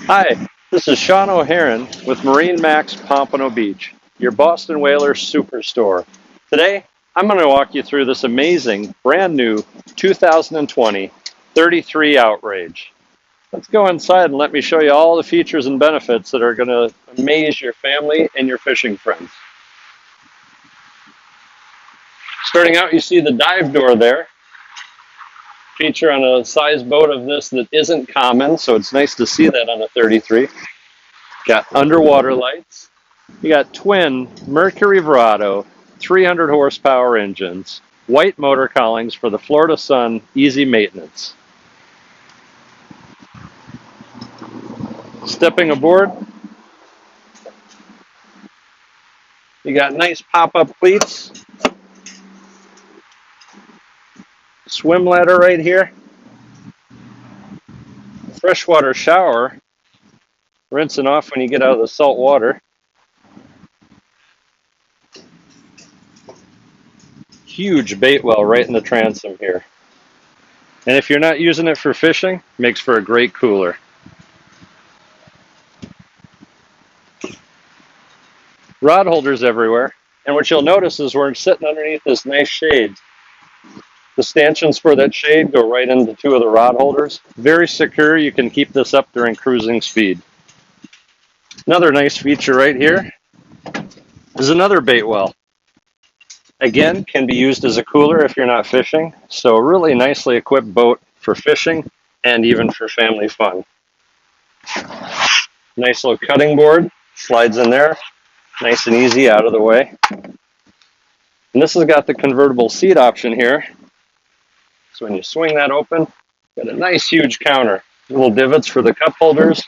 Hi, this is Sean O'Haron with MarineMax Pompano Beach, your Boston Whaler superstore. Today, I'm going to walk you through this amazing, brand new 2020 33 Outrage. Let's go inside and let me show you all the features and benefits that are going to amaze your family and your fishing friends. Starting out, you see the dive door there. Feature on a size boat of this that isn't common, so it's nice to see that on a 33. Got underwater lights. You got twin Mercury Verado 300 horsepower engines, white motor cowlings for the Florida sun, easy maintenance. Stepping aboard, you got nice pop-up cleats, swim ladder right here, freshwater shower, rinsing off when you get out of the salt water. Huge bait well right in the transom here. And if you're not using it for fishing, makes for a great cooler. Rod holders everywhere. And what you'll notice is we're sitting underneath this nice shade. The stanchions for that shade go right into two of the rod holders. Very secure. You can keep this up during cruising speed. Another nice feature right here is another bait well. Again, can be used as a cooler if you're not fishing. So really nicely equipped boat for fishing and even for family fun. Nice little cutting board, slides in there, nice and easy out of the way. And this has got the convertible seat option here. So when you swing that open, got a nice huge counter. Little divots for the cup holders.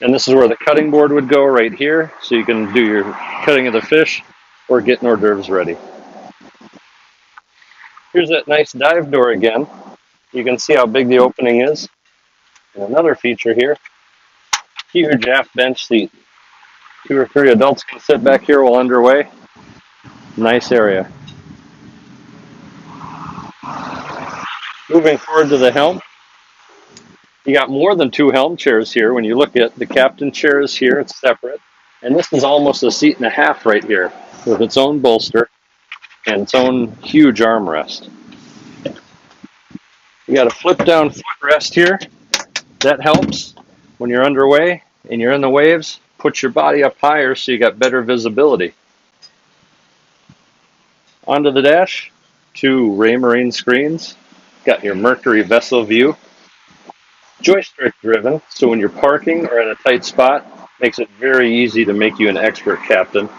And this is where the cutting board would go right here. So you can do your cutting of the fish or get hors d'oeuvres ready. Here's that nice dive door again. You can see how big the opening is. And another feature here, huge aft bench seat. 2 or 3 adults can sit back here while underway. Nice area. Moving forward to the helm, you got more than 2 helm chairs here. When you look at the captain chair is here, it's separate. And this is almost a seat and a half right here with its own bolster and its own huge armrest. You got a flip down footrest here. That helps when you're underway and you're in the waves. Put your body up higher so you got better visibility. Onto the dash, 2 Raymarine screens. Got your Mercury vessel view. Joystick driven, so when you're parking or in a tight spot, makes it very easy to make you an expert captain.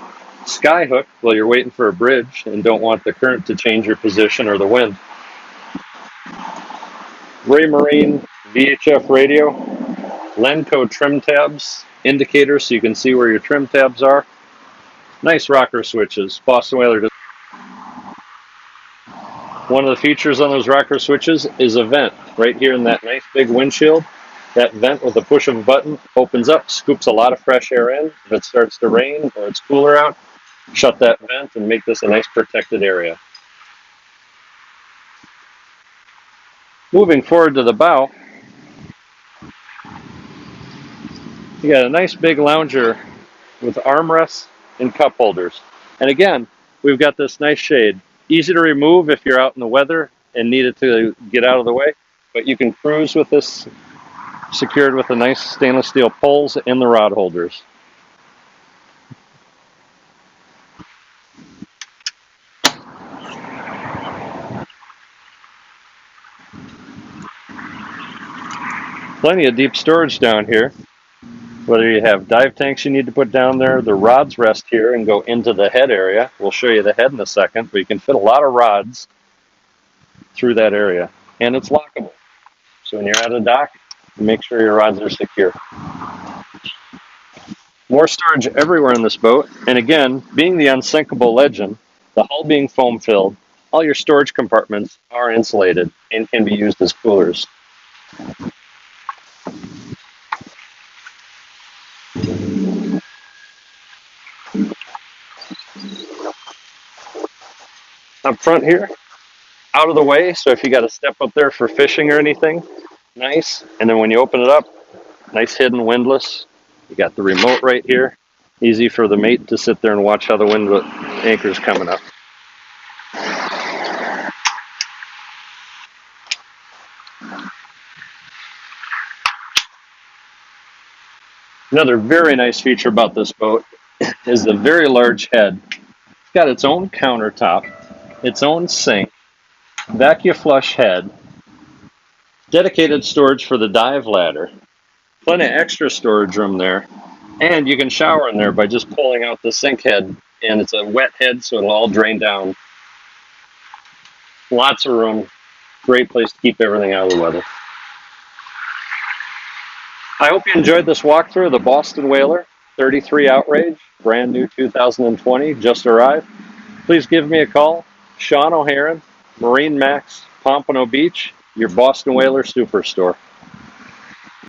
Skyhook while you're waiting for a bridge and don't want the current to change your position or the wind. Raymarine VHF radio, Lenco trim tabs, indicators so you can see where your trim tabs are. Nice rocker switches. Boston Whaler does. One of the features on those rocker switches is a vent right here in that nice big windshield. That vent with a push of a button opens up, scoops a lot of fresh air in. If it starts to rain or it's cooler out, shut that vent and make this a nice protected area. Moving forward to the bow, you got a nice big lounger with armrests and cup holders. And again, we've got this nice shade. Easy to remove if you're out in the weather and need it to get out of the way, but you can cruise with this secured with the nice stainless steel poles and the rod holders. Plenty of deep storage down here. Whether you have dive tanks you need to put down there, the rods rest here and go into the head area. We'll show you the head in a second, but you can fit a lot of rods through that area. And it's lockable. So when you're at a dock, make sure your rods are secure. More storage everywhere in this boat. And again, being the unsinkable legend, the hull being foam filled, all your storage compartments are insulated and can be used as coolers. Up front here, out of the way, so if you got to step up there for fishing or anything, nice. And then when you open it up, Nice hidden windlass. You got the remote right here. Easy for the mate to sit there and watch how the wind anchor's coming up. Another very nice feature about this boat is the very large head. It's got its own countertop, its own sink, vacuum flush head, dedicated storage for the dive ladder, plenty of extra storage room there, and you can shower in there by just pulling out the sink head, and it's a wet head so it'll all drain down. Lots of room, great place to keep everything out of the weather. I hope you enjoyed this walkthrough of the Boston Whaler 33 Outrage, brand new 2020, just arrived. Please give me a call. Sean O'Haron, MarineMax, Pompano Beach, your Boston Whaler Superstore.